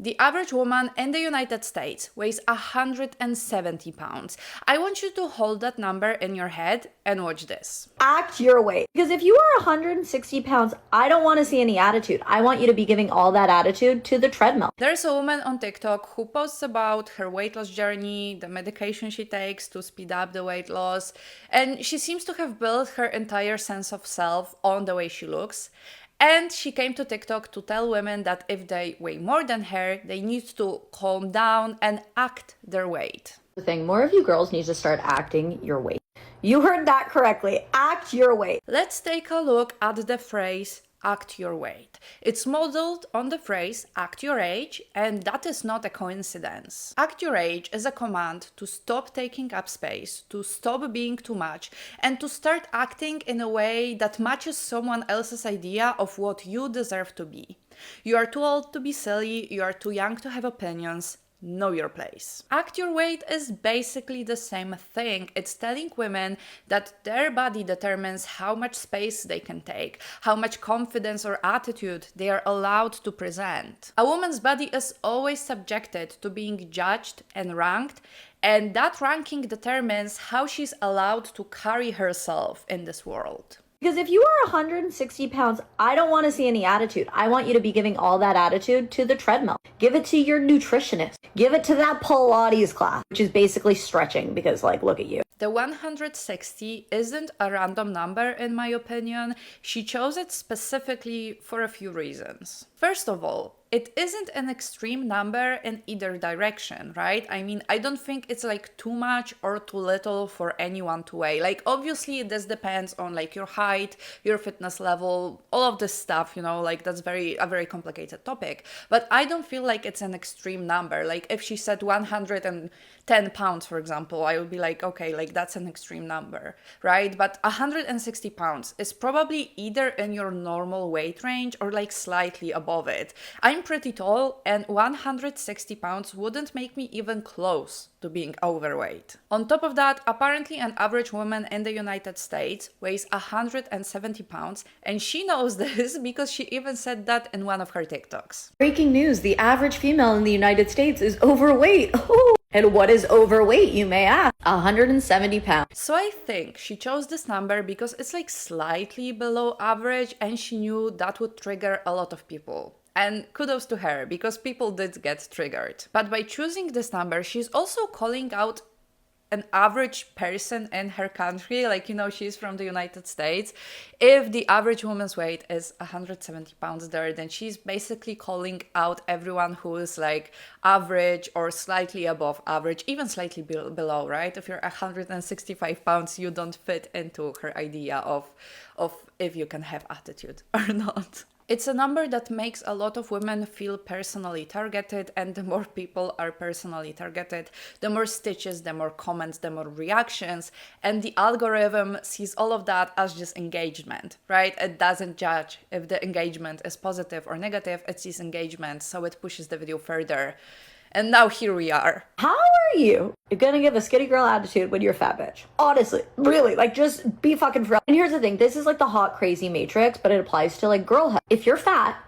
The average woman in the United States weighs 170 pounds. I want you to hold that number in your head and watch this. Act your weight. Because if you are 160 pounds, I don't want to see any attitude. I want you to be giving all that attitude to the treadmill. There's a woman on TikTok who posts about her weight loss journey, the medication she takes to speed up the weight loss, and she seems to have built her entire sense of self on the way she looks. And she came to TikTok to tell women that if they weigh more than her, they need to calm down and act their weight. The thing, more of you girls need to start acting your weight. You heard that correctly. Act your weight. Let's take a look at the phrase act your weight. It's modeled on the phrase act your age, and that is not a coincidence. Act your age is a command to stop taking up space, to stop being too much, and to start acting in a way that matches someone else's idea of what you deserve to be. You are too old to be silly, you are too young to have opinions. Know your place. Act your weight is basically the same thing. It's telling women that their body determines how much space they can take, how much confidence or attitude they are allowed to present. A woman's body is always subjected to being judged and ranked, and that ranking determines how she's allowed to carry herself in this world. Because if you are 160 pounds, I don't want to see any attitude. I want you to be giving all that attitude to the treadmill. Give it to your nutritionist. Give it to that Pilates class, which is basically stretching because, like, look at you. The 160 isn't a random number, in my opinion. She chose it specifically for a few reasons. First of all, it isn't an extreme number in either direction, right? I mean, I don't think it's like too much or too little for anyone to weigh. Like, obviously, this depends on like your height, your fitness level, all of this stuff, you know, like that's a very complicated topic. But I don't feel like it's an extreme number. Like, if she said 110 pounds, for example, I would be like, okay, like that's an extreme number, right? But 160 pounds is probably either in your normal weight range or like slightly above it. I'm pretty tall, and 160 pounds wouldn't make me even close to being overweight. On top of that, apparently an average woman in the United States weighs 170 pounds, and she knows this because she even said that in one of her TikToks. Breaking news, the average female in the United States is overweight. And what is overweight, you may ask? 170 pounds. So I think she chose this number because it's like slightly below average, and she knew that would trigger a lot of people. And kudos to her, because people did get triggered. But by choosing this number, she's also calling out an average person in her country, like, you know, she's from the United States. If the average woman's weight is 170 pounds there, then she's basically calling out everyone who is like average or slightly above average, even slightly below, right? If you're 165 pounds, you don't fit into her idea of if you can have attitude or not. It's a number that makes a lot of women feel personally targeted, and the more people are personally targeted, the more stitches, the more comments, the more reactions, and the algorithm sees all of that as just engagement, right? It doesn't judge if the engagement is positive or negative, it sees engagement, so it pushes the video further. And now here we are. How are you? You're gonna give a skinny girl attitude when you're a fat bitch. Honestly, really, like, just be fucking for real. And here's the thing, this is like the hot, crazy matrix, but it applies to like girlhood. If you're fat,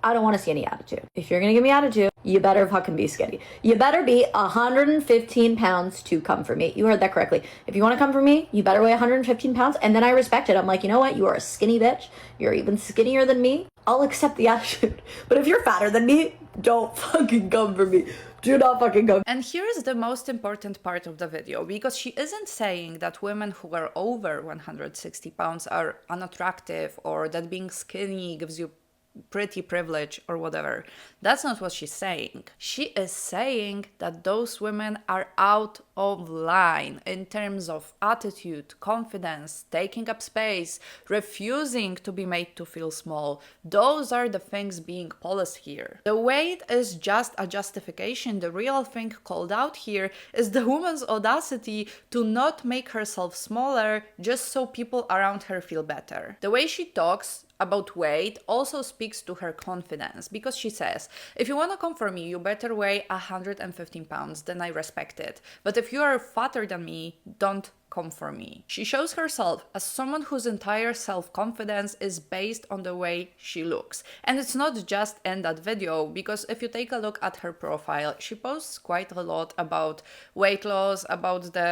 I don't want to see any attitude. If you're gonna give me attitude, you better fucking be skinny. You better be 115 pounds to come for me. You heard that correctly. If you want to come for me, you better weigh 115 pounds, and then I respect it. I'm like, you know what? You are a skinny bitch. You're even skinnier than me. I'll accept the attitude. But if you're fatter than me, don't fucking come for me. Do not fucking come. And here is the most important part of the video, because she isn't saying that women who are over 160 pounds are unattractive, or that being skinny gives you pretty privilege or whatever. That's not what she's saying. She is saying that those women are out of line in terms of attitude, confidence, taking up space, refusing to be made to feel small. Those are the things being policed here. The weight is just a justification. The real thing called out here is the woman's audacity to not make herself smaller just so people around her feel better. The way she talks about weight also speaks to her confidence, because she says, if you want to come for me, you better weigh 115 pounds, then I respect it. But if you are fatter than me, don't come for me. She shows herself as someone whose entire self-confidence is based on the way she looks. And it's not just in that video, because if you take a look at her profile, she posts quite a lot about weight loss, about the,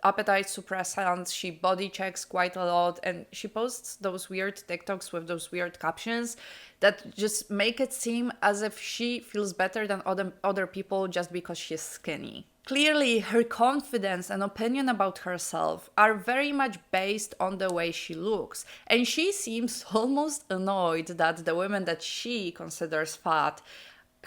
appetite suppressants. She body checks quite a lot, and she posts those weird TikToks with those weird captions that just make it seem as if she feels better than other people just because she's skinny. Clearly, her confidence and opinion about herself are very much based on the way she looks, and she seems almost annoyed that the women that she considers fat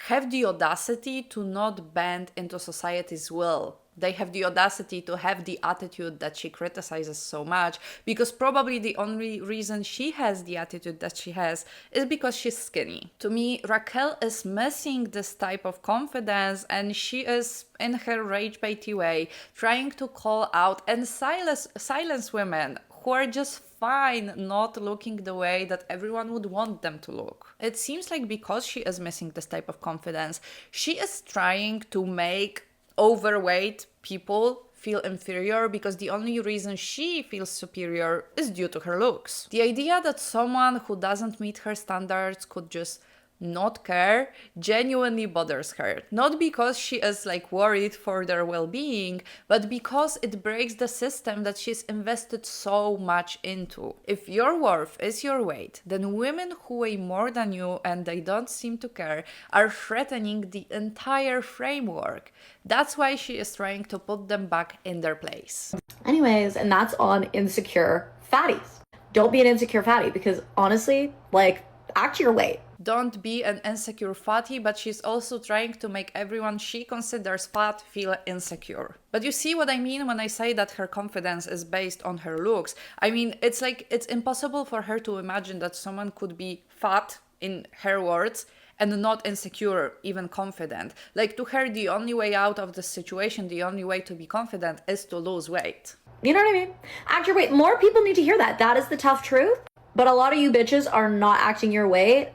have the audacity to not bend into society's will. They have the audacity to have the attitude that she criticizes so much, because probably the only reason she has the attitude that she has is because she's skinny. To me, Raquel is missing this type of confidence, and she is, in her rage-baity way, trying to call out and silence women who are just fine not looking the way that everyone would want them to look. It seems like because she is missing this type of confidence, she is trying to make overweight people feel inferior, because the only reason she feels superior is due to her looks. The idea that someone who doesn't meet her standards could just not care genuinely bothers her. Not because she is worried for their well-being, but because it breaks the system that she's invested so much into. If your worth is your weight, then women who weigh more than you and they don't seem to care are threatening the entire framework. That's why she is trying to put them back in their place. Anyways, and that's on insecure fatties. Don't be an insecure fatty, because honestly, act your weight. Don't be an insecure fatty, but she's also trying to make everyone she considers fat feel insecure. But you see what I mean when I say that her confidence is based on her looks? I mean, it's impossible for her to imagine that someone could be fat, in her words, and not insecure, even confident. To her, the only way out of the situation, the only way to be confident is to lose weight. You know what I mean? Act your weight. More people need to hear that. That is the tough truth. But a lot of you bitches are not acting your weight,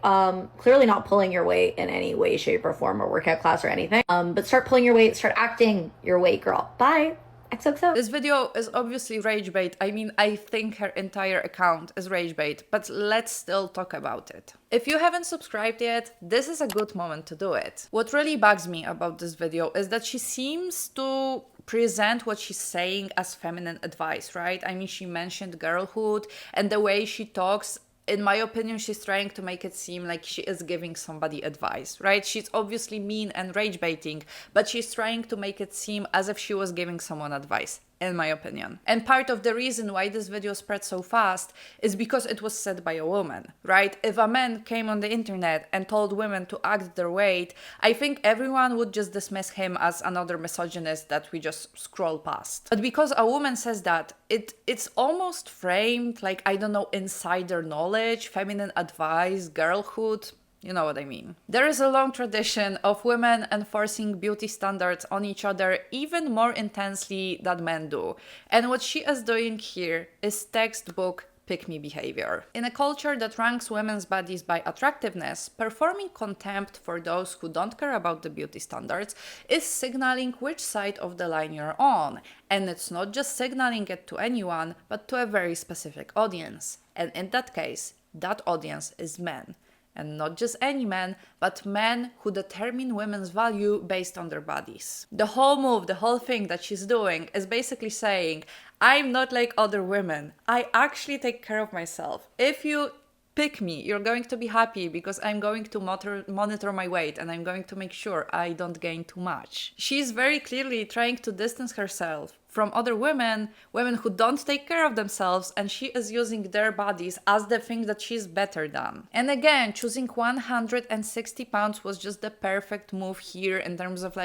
clearly not pulling your weight in any way, shape, or form, or workout class or anything. But start pulling your weight, start acting your weight, girl. Bye. XOXO. This video is obviously rage bait. I mean, I think her entire account is rage bait, but let's still talk about it. If you haven't subscribed yet, this is a good moment to do it. What really bugs me about this video is that she seems to present what she's saying as feminine advice, right? I mean, she mentioned girlhood, and the way she talks, in my opinion, she's trying to make it seem like she is giving somebody advice, right? She's obviously mean and rage baiting, but she's trying to make it seem as if she was giving someone advice, in my opinion. And part of the reason why this video spread so fast is because it was said by a woman, right? If a man came on the internet and told women to act their weight, I think everyone would just dismiss him as another misogynist that we just scroll past. But because a woman says that, it's almost framed like, I don't know, insider knowledge, feminine advice, girlhood. You know what I mean. There is a long tradition of women enforcing beauty standards on each other even more intensely than men do. And what she is doing here is textbook pick-me behavior. In a culture that ranks women's bodies by attractiveness, performing contempt for those who don't care about the beauty standards is signaling which side of the line you're on. And it's not just signaling it to anyone, but to a very specific audience. And in that case, that audience is men. And not just any men, but men who determine women's value based on their bodies. The whole move, the whole thing that she's doing is basically saying, I'm not like other women. I actually take care of myself. If you pick me, you're going to be happy because I'm going to monitor my weight and I'm going to make sure I don't gain too much. She's very clearly trying to distance herself from other women who don't take care of themselves, and she is using their bodies as the thing that she's better than. And again, choosing 160 pounds was just the perfect move here in terms of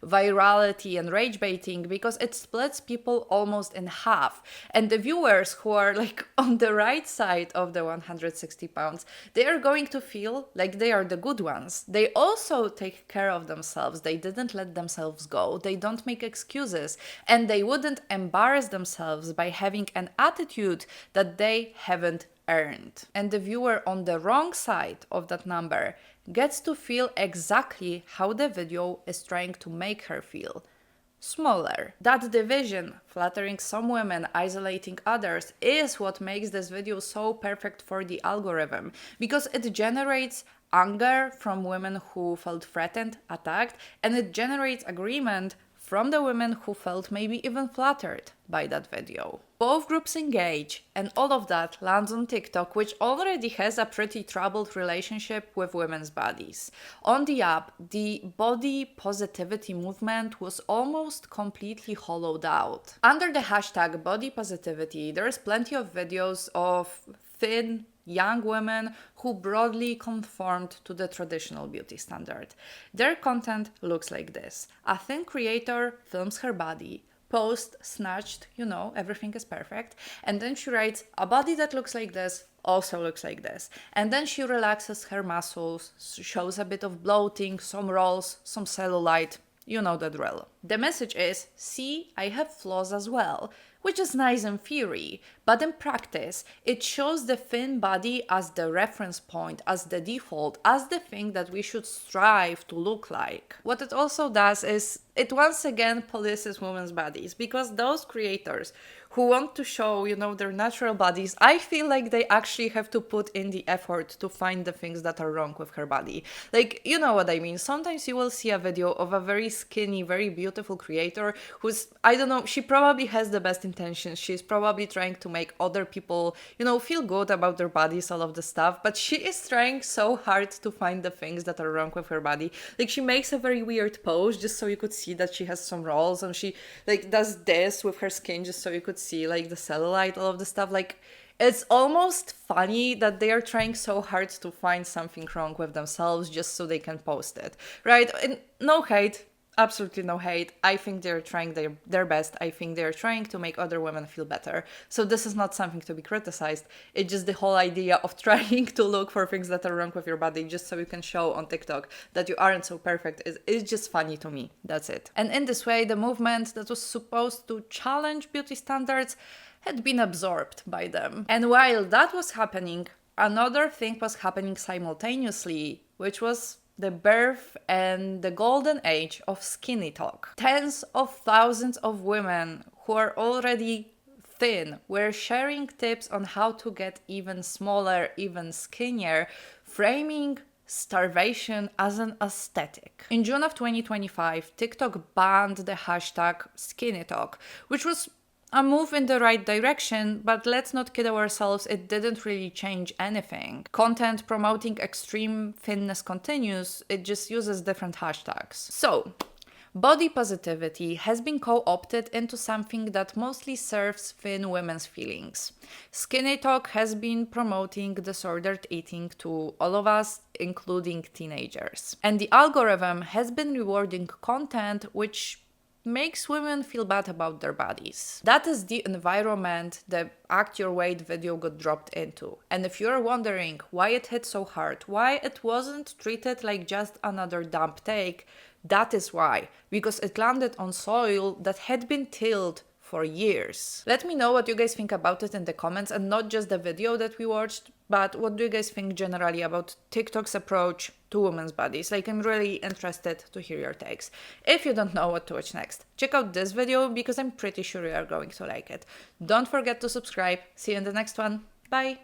virality and rage baiting, because it splits people almost in half. And the viewers who are on the right side of the 160 pounds, they are going to feel like they are the good ones. They also take care of themselves. They didn't let themselves go. They don't make excuses, and they wouldn't embarrass themselves by having an attitude that they haven't earned. And the viewer on the wrong side of that number gets to feel exactly how the video is trying to make her feel. smaller. That division, flattering some women, isolating others, is what makes this video so perfect for the algorithm, because it generates anger from women who felt threatened, attacked, and it generates agreement from the women who felt maybe even flattered by that video. Both groups engage, and all of that lands on TikTok, which already has a pretty troubled relationship with women's bodies. On the app, the body positivity movement was almost completely hollowed out. Under the hashtag body positivity, there's plenty of videos of thin, young women who broadly conformed to the traditional beauty standard. Their content looks like this. A thin creator films her body, post snatched, everything is perfect, and then she writes, a body that looks like this also looks like this. And then she relaxes her muscles, shows a bit of bloating, some rolls, some cellulite. You know the drill. The message is, see, I have flaws as well, which is nice in theory, but in practice, it shows the thin body as the reference point, as the default, as the thing that we should strive to look like. What it also does is, it once again polices women's bodies, because those creators who want to show, their natural bodies, I feel like they actually have to put in the effort to find the things that are wrong with her body. Like, you know what I mean? Sometimes you will see a video of a very skinny, very beautiful creator who's, I don't know, she probably has the best intentions. She's probably trying to make other people, feel good about their bodies, all of the stuff, but she is trying so hard to find the things that are wrong with her body. Like, she makes a very weird pose just so you could see that she has some rolls, and she does this with her skin just so you could see the cellulite, all of the stuff. It's almost funny that they are trying so hard to find something wrong with themselves just so they can post it, right? And no hate, absolutely no hate. I think they're trying their best. I think they're trying to make other women feel better. So this is not something to be criticized. It's just the whole idea of trying to look for things that are wrong with your body just so you can show on TikTok that you aren't so perfect is just funny to me. That's it. And in this way, the movement that was supposed to challenge beauty standards had been absorbed by them. And while that was happening, another thing was happening simultaneously, which was the birth and the golden age of skinny talk. Tens of thousands of women who are already thin were sharing tips on how to get even smaller, even skinnier, framing starvation as an aesthetic. In June of 2025, TikTok banned the hashtag skinny talk, which was a move in the right direction, but let's not kid ourselves, it didn't really change anything. Content promoting extreme thinness continues, it just uses different hashtags. So, body positivity has been co-opted into something that mostly serves thin women's feelings. Skinny Talk has been promoting disordered eating to all of us, including teenagers. And the algorithm has been rewarding content which makes women feel bad about their bodies. That is the environment the Act Your Weight video got dropped into. And if you're wondering why it hit so hard, why it wasn't treated like just another dump take, that is why. Because it landed on soil that had been tilled for years. Let me know what you guys think about it in the comments, and not just the video that we watched, but what do you guys think generally about TikTok's approach to women's bodies? I'm really interested to hear your takes. If you don't know what to watch next, check out this video because I'm pretty sure you are going to like it. Don't forget to subscribe. See you in the next one. Bye!